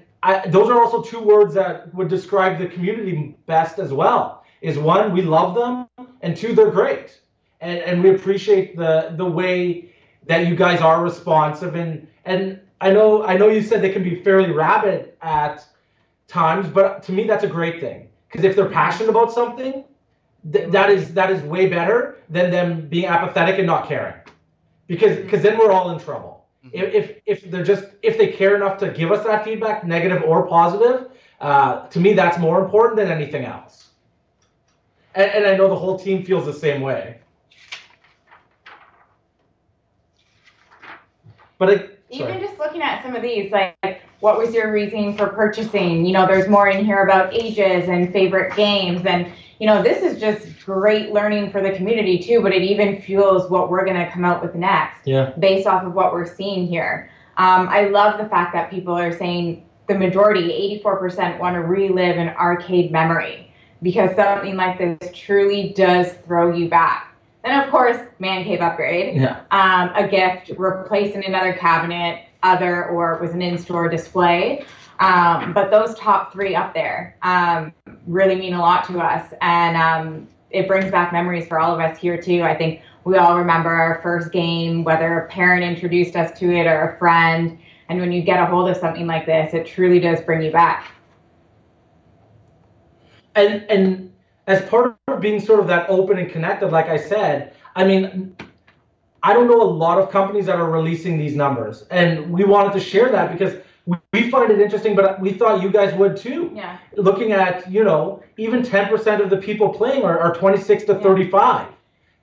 those are also two words that would describe the community best as well. Is one, we love them, and two, they're great, and we appreciate the way that you guys are responsive, and I know you said they can be fairly rabid at times, but to me that's a great thing, because if they're passionate about something, that is way better than them being apathetic and not caring, because then we're all in trouble. If they care enough to give us that feedback, negative or positive, to me that's more important than anything else. And I know the whole team feels the same way. But Even just looking at some of these, like what was your reasoning for purchasing? There's more in here about ages and favorite games, and this is just great learning for the community too, but it even fuels what we're going to come out with next. Yeah. Based off of what we're seeing here. I love the fact that people are saying the majority, 84%, want to relive an arcade memory, because something like this truly does throw you back. And of course, man cave upgrade, Yeah. A gift, replacing another cabinet, or it was an in-store display. But those top three up there really mean a lot to us, and it brings back memories for all of us here too. I think we all remember our first game, whether a parent introduced us to it or a friend, and when you get a hold of something like this, it truly does bring you back. And as part of being sort of that open and connected, like I said, I mean, I don't know a lot of companies that are releasing these numbers, and we wanted to share that because we find it interesting, but we thought you guys would too. Yeah. Looking at, even 10% of the people playing are 26 to 35.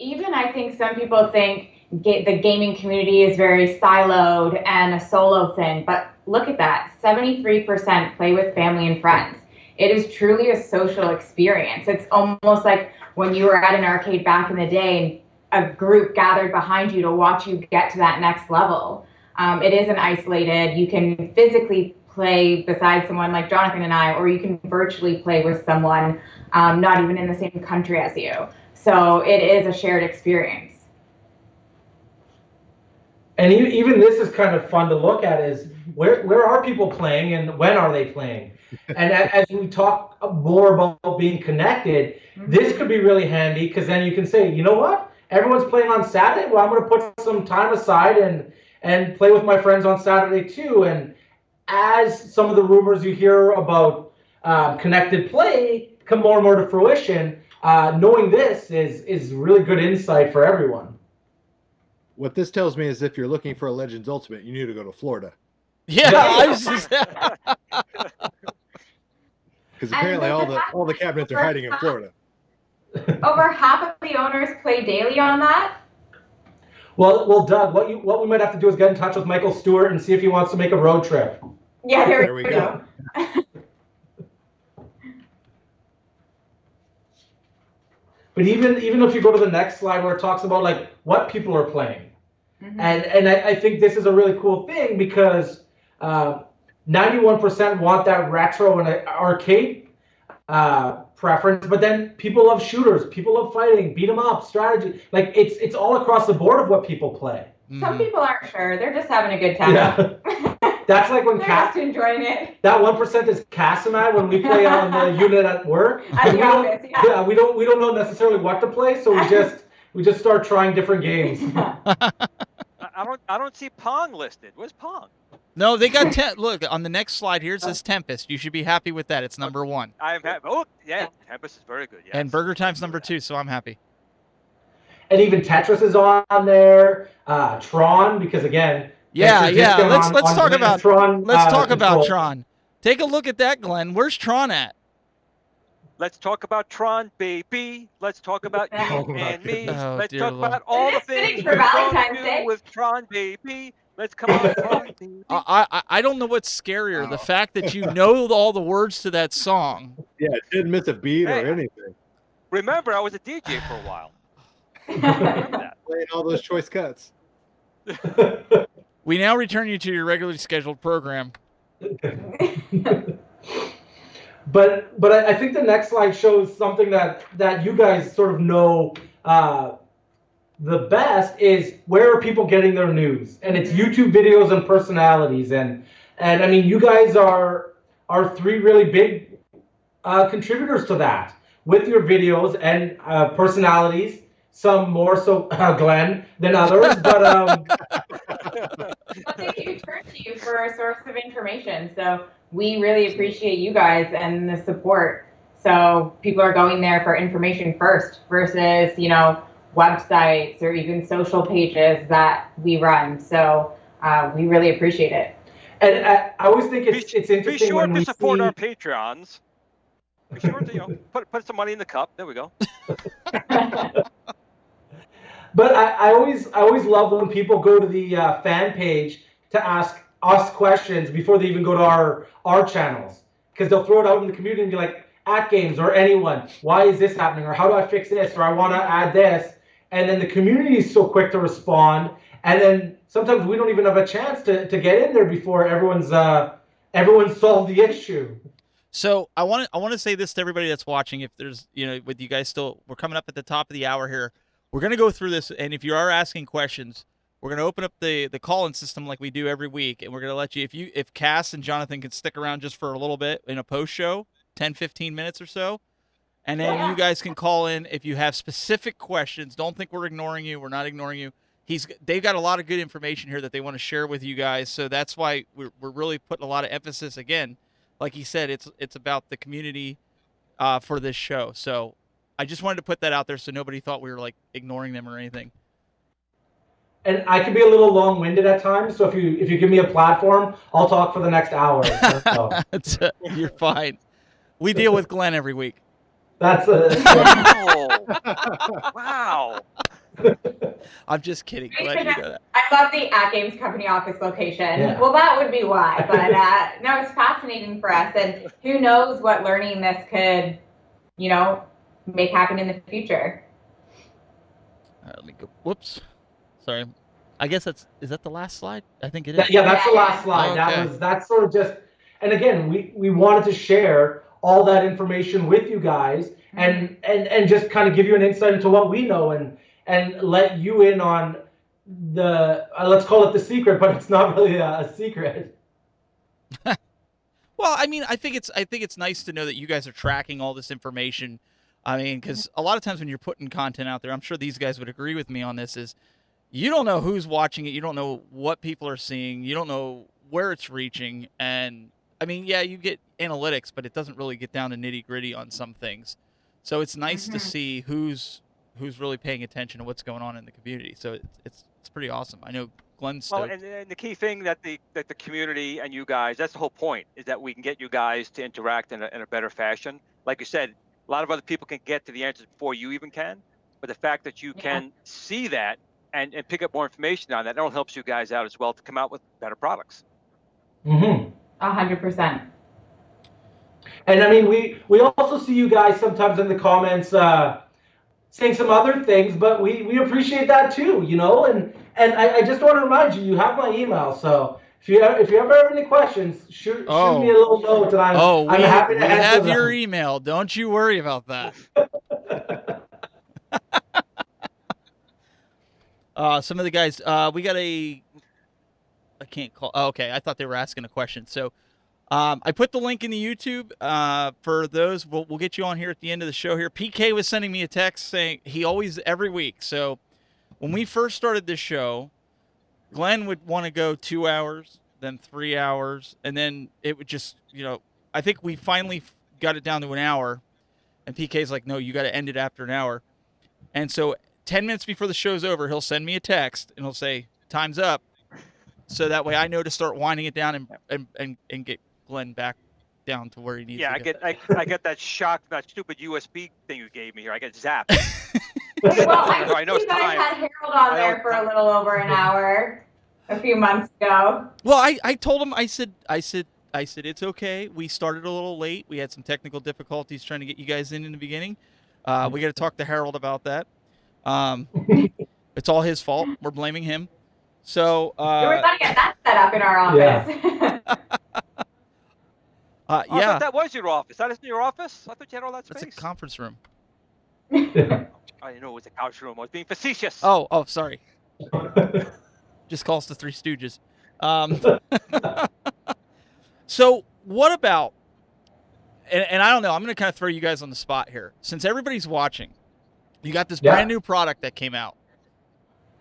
Even I think some people think the gaming community is very siloed and a solo thing, but look at that, 73% play with family and friends. It is truly a social experience. It's almost like when you were at an arcade back in the day, a group gathered behind you to watch you get to that next level. It isn't isolated. You can physically play beside someone like Jonathan and I, or you can virtually play with someone not even in the same country as you. So it is a shared experience. And even this is kind of fun to look at, is where are people playing and when are they playing? And as we talk more about being connected, this could be really handy, because then you can say, you know what? Everyone's playing on Saturday. Well, I'm going to put some time aside and play with my friends on Saturday too. And as some of the rumors you hear about connected play come more and more to fruition, knowing this is really good insight for everyone. What this tells me is if you're looking for a Legends Ultimate, you need to go to Florida. Yeah, I was just. Because apparently all the cabinets are hiding in Florida. Over half of the owners play daily on that. Well, Doug, what we might have to do is get in touch with Michael Stewart and see if he wants to make a road trip. Yeah, there we go. But even if you go to the next slide where it talks about like what people are playing, and I think this is a really cool thing, because 91% want that retro and arcade preference, but then people love shooters, people love fighting, beat 'em up, strategy. Like it's all across the board of what people play. Some people aren't sure; they're just having a good time. Yeah. That's like when they're just enjoying it. That 1% is Cass and I when we play on the unit at work. At the office, yeah. We don't know necessarily what to play, so we just start trying different games. I don't see Pong listed. Where's Pong? No, they got look on the next slide here. It says Tempest. You should be happy with that. It's number 1. I am happy. Oh yeah, Tempest is very good. Yes. And Burger Time's number 2, so I'm happy. And even Tetris is on there. Tron, because again. Yeah. Let's talk about Tron. Let's talk about Tron. Take a look at that, Glenn. Where's Tron at? Let's talk about Tron, baby. Let's talk about you and me. Oh, Let's talk Lord. about all the things for Valentine's do Day with Tron, baby. Let's come on, Tron, baby. I don't know what's scarier, the fact that you know all the words to that song. Yeah, it didn't miss a beat or anything. Remember, I was a DJ for a while. Remember that. Playing all those choice cuts. We now return you to your regularly scheduled program. But I think the next slide shows something that you guys sort of know the best, is where are people getting their news, and it's YouTube videos and personalities, and I mean, you guys are 3 really big contributors to that with your videos and personalities. Some more so Glenn than others, but they do turn to you for a source of information. So we really appreciate you guys and the support. So people are going there for information first versus, websites or even social pages that we run. So we really appreciate it. And I always think it's interesting. Be sure when to we support see... our Patreons. Be sure to put some money in the cup. There we go. But I always love when people go to the fan page to ask us questions before they even go to our channels, because they'll throw it out in the community and be like, AtGames or anyone, why is this happening, or how do I fix this, or I want to add this, and then the community is so quick to respond, and then sometimes we don't even have a chance to get in there before everyone's solved the issue. So I want to say this to everybody that's watching. If there's, with you guys still, we're coming up at the top of the hour here. We're going to go through this, and if you are asking questions, we're going to open up the call-in system like we do every week, and we're going to let you, if Cass and Jonathan can stick around just for a little bit in a post-show, 10, 15 minutes or so, and then you guys can call in if you have specific questions. Don't think we're ignoring you. We're not ignoring you. They've got a lot of good information here that they want to share with you guys, so that's why we're really putting a lot of emphasis, again, like he said, it's about the community for this show. So I just wanted to put that out there so nobody thought we were like ignoring them or anything. And I can be a little long-winded at times, so if you give me a platform, I'll talk for the next hour. So. You're fine. We deal with Glenn every week. That's Wow. I'm just kidding. Glad you know that. I love the AtGames company office location. Yeah. Well, that would be why. But no, it's fascinating for us, and who knows what learning this could, make happen in the future. Let me go. Whoops. Sorry. I guess is that the last slide? I think it is. Yeah, that's the last slide. Okay. That's sort of just, and again, we wanted to share all that information with you guys and just kind of give you an insight into what we know and let you in on the let's call it the secret, but it's not really a secret. Well, I mean, I think it's nice to know that you guys are tracking all this information. I mean, because a lot of times when you're putting content out there, I'm sure these guys would agree with me on this, is you don't know who's watching it, you don't know what people are seeing, you don't know where it's reaching, and I mean, yeah, you get analytics, but it doesn't really get down to nitty gritty on some things. So it's nice to see who's really paying attention to what's going on in the community. So it's pretty awesome. I know Glenn's Well, stoked. and the key thing that the community and you guys, that's the whole point, is that we can get you guys to interact in a better fashion. Like you said, a lot of other people can get to the answers before you even can, but the fact that you can see that and pick up more information on that, all helps you guys out as well to come out with better products. 100%. And I mean, we also see you guys sometimes in the comments saying some other things, but we appreciate that too, you know. And I just want to remind you, you have my email, so if you ever have any questions, shoot me a little note, and I'm happy to answer have them. your email. Don't you worry about that. Some of the guys, we got I can't call. Oh, okay, I thought they were asking a question. So I put the link in the YouTube for those. We'll get you on here at the end of the show here. PK was sending me a text saying he always, every week. So when we first started this show, Glenn would want to go 2 hours, then 3 hours, and then it would just, I think we finally got it down to an hour. And PK's like, no, you got to end it after an hour. And so 10 minutes before the show's over, he'll send me a text and he'll say, time's up. So that way I know to start winding it down and get Glenn back down to where he needs to get. I get that shock, that stupid USB thing you gave me here. I get zapped. Well, I know think you guys had Harold on there for a little over an hour a few months ago. Well, I told him, I said, it's okay. We started a little late. We had some technical difficulties trying to get you guys in the beginning. We got to talk to Harold about that. It's all his fault. We're blaming him. So we're gonna get that set up in our office. I thought that was your office. That isn't your office? I thought you had all that space. That's a conference room. I didn't know it was a couch room. I was being facetious. Oh, sorry. Just calls the Three Stooges. So what about, and I don't know, I'm going to kind of throw you guys on the spot here. Since everybody's watching, you got this brand new product that came out.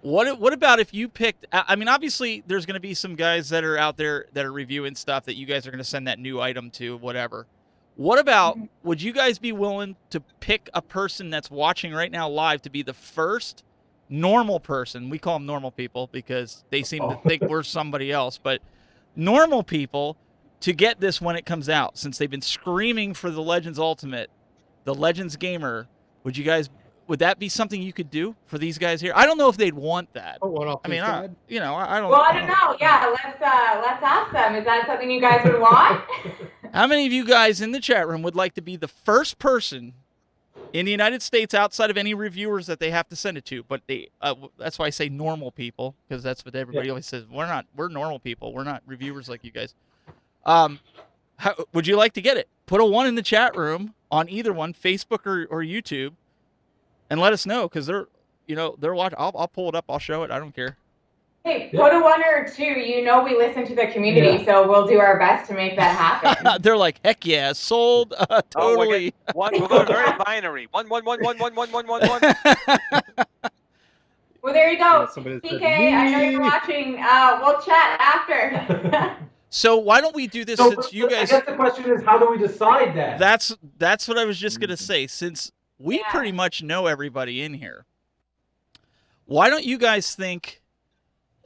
What about if you picked, I mean, obviously there's going to be some guys that are out there that are reviewing stuff that you guys are going to send that new item to, whatever. What about, would you guys be willing to pick a person that's watching right now live to be the first normal person? We call them normal people because they seem to think we're somebody else, but normal people to get this when it comes out, since they've been screaming for the Legends Ultimate, the Legends Gamer. Would that be something you could do for these guys here? I don't know if they'd want that. Oh, one off I mean, I don't. Well, I don't know. Yeah, let's ask them. Is that something you guys would want? How many of you guys in the chat room would like to be the first person in the United States, outside of any reviewers that they have to send it to? But that's why I say normal people, because that's what everybody always says. We're normal people. We're not reviewers like you guys. How would you like to get it? Put a 1 in the chat room on either one, Facebook or YouTube, and let us know, because they're watching. I'll pull it up. I'll show it. I don't care. Hey, put a 1 or 2. We listen to the community, so we'll do our best to make that happen. They're like, heck yeah, sold, totally. We're going very binary. 1, 1, 1, 1, 1, 1, 1, 1, 1. Well, there you go. PK, I know you're watching. We'll chat after. So why don't we do this, since you guys... I guess the question is, how do we decide that? That's what I was just going to say. Since we pretty much know everybody in here, why don't you guys think,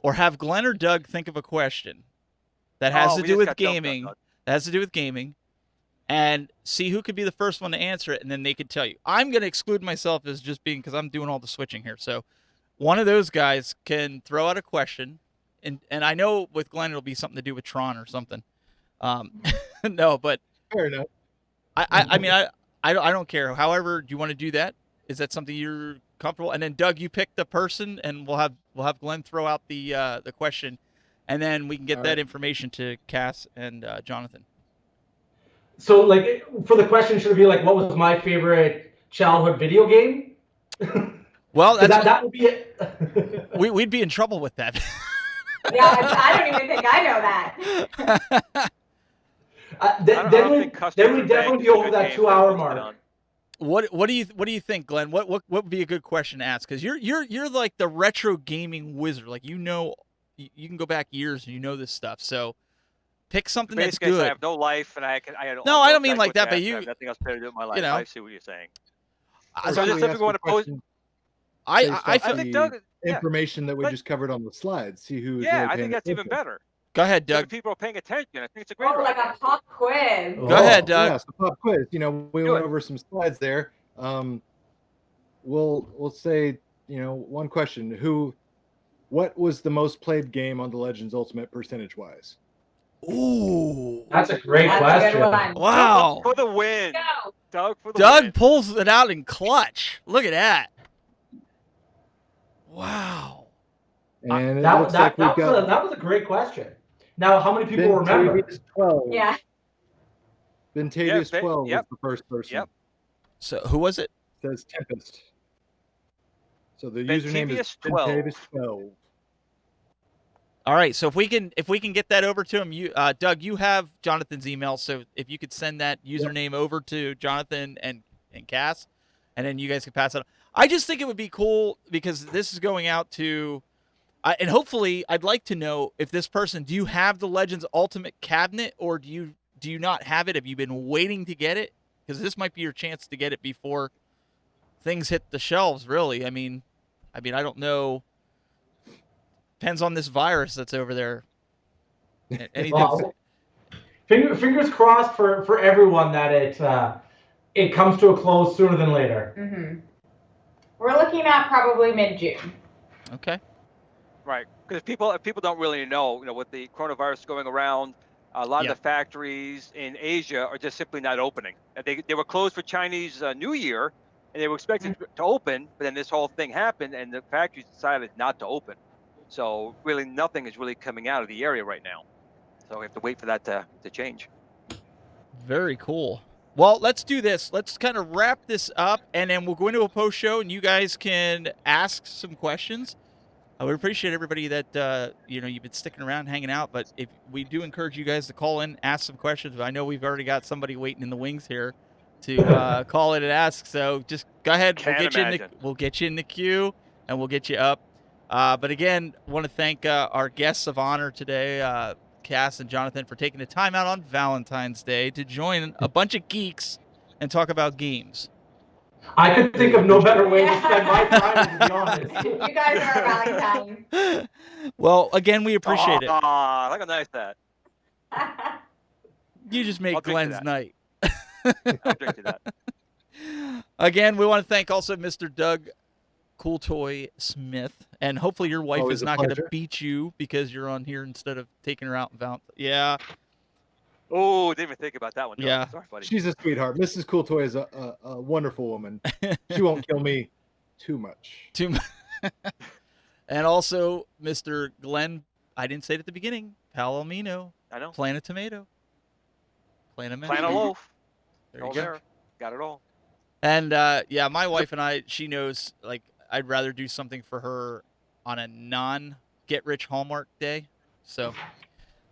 or have Glenn or Doug think of a question that has to do with gaming, and see who could be the first one to answer it, and then they could tell you. I'm going to exclude myself as just being, because I'm doing all the switching here. So one of those guys can throw out a question, and I know with Glenn it'll be something to do with Tron or something. No, but fair enough. I mean, I don't care. However, do you want to do that? is that something you're comfortable? And then Doug, you pick the person, and we'll have Glenn throw out the question, and then we can get All that right. information to Kaas and Jonathan. So, like, for the question, should it be like, what was my favorite childhood video game? Well, that would be it. we'd be in trouble with that. Yeah, I don't even think I know that. Then we definitely be over that 2-hour mark. What do you think, Glenn? What would be a good question to ask? Because you're like the retro gaming wizard. Like, you can go back years and you know this stuff. So pick something that's good. I have no life, and I No, I don't mean like that, but you. I have nothing else better to do with my life. You know, I see what you're saying. So just if we want to pose. I think Doug. Information that we just covered on the slides. See who's Yeah, really I think that's even better. Go ahead, So Doug. people are paying attention. I think it's a great. Oh, like a pop quiz. Go ahead, Doug. Yeah, so pop quiz. You know, we went over some slides there. We'll say, you know, one question. What was the most played game on the Legends Ultimate percentage-wise? Ooh, that's a great question. Wow. For the win. Go. Doug for the Doug win. pulls it out in clutch. Look at that. Wow. And that looks like we've got that was a great question. Now, how many people remember? Vintavious 12. Yeah. Vintavious 12 yep. was the first person. Yep. So who was it? Says Tempest. So the username is Vintavious 12. Vintavious 12. All right. So if we can get that over to him, Doug, you have Jonathan's email. So if you could send that username over to Jonathan and Kaas, and then you guys can pass it on. I just think it would be cool because this is going out to, and hopefully I'd like to know if this person, do you have the Legends Ultimate cabinet, or do you not have it? Have you been waiting to get it? Because this might be your chance to get it before things hit the shelves, really. I mean, I don't know. Depends on this virus that's over there. Anything? Well, fingers crossed for everyone that it comes to a close sooner than later. Mm-hmm. We're looking at probably mid-June. Okay. Right, because if people don't really know, with the coronavirus going around, a lot of the factories in Asia are just simply not opening. They were closed for Chinese New Year, and they were expected to open, but then this whole thing happened, and the factories decided not to open. So really, nothing is really coming out of the area right now. So we have to wait for that to change. Very cool. Well, let's do this. Let's kind of wrap this up, and then we'll go into a post show, and you guys can ask some questions. I would appreciate everybody that you've been sticking around, hanging out. But if we do encourage you guys to call in, ask some questions. I know we've already got somebody waiting in the wings here to call in and ask. So just go ahead. We'll get you in the queue, and we'll get you up. But again, want to thank our guests of honor today, Kaas and Jonathan, for taking the time out on Valentine's Day to join a bunch of geeks and talk about games. I could think of no better way to spend my time, to be honest. You guys are Valentine's. Well, again, we appreciate it. Look how nice that. You just made Glenn's night. I'll drink to that. Again, we want to thank also Mr. Doug Cool Toy Smith, and hopefully your wife is not going to beat you because you're on here instead of taking her out in Valentine's. Yeah. Oh, didn't even think about that one. Yeah. Sorry, buddy. She's a sweetheart. Mrs. Cool Toy is a wonderful woman. She won't kill me too much. And also, Mr. Glenn, I didn't say it at the beginning, Palomino. I know. Plant a tomato. Plant a loaf. There you go. Got it all. And my wife and I, she knows, like, I'd rather do something for her on a non-get-rich Hallmark day. So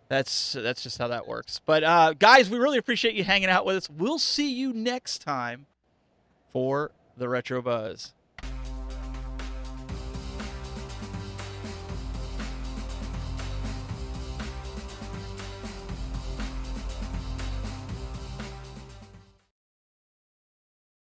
that's just how that works. But guys, we really appreciate you hanging out with us. We'll see you next time for the Retro Buzz.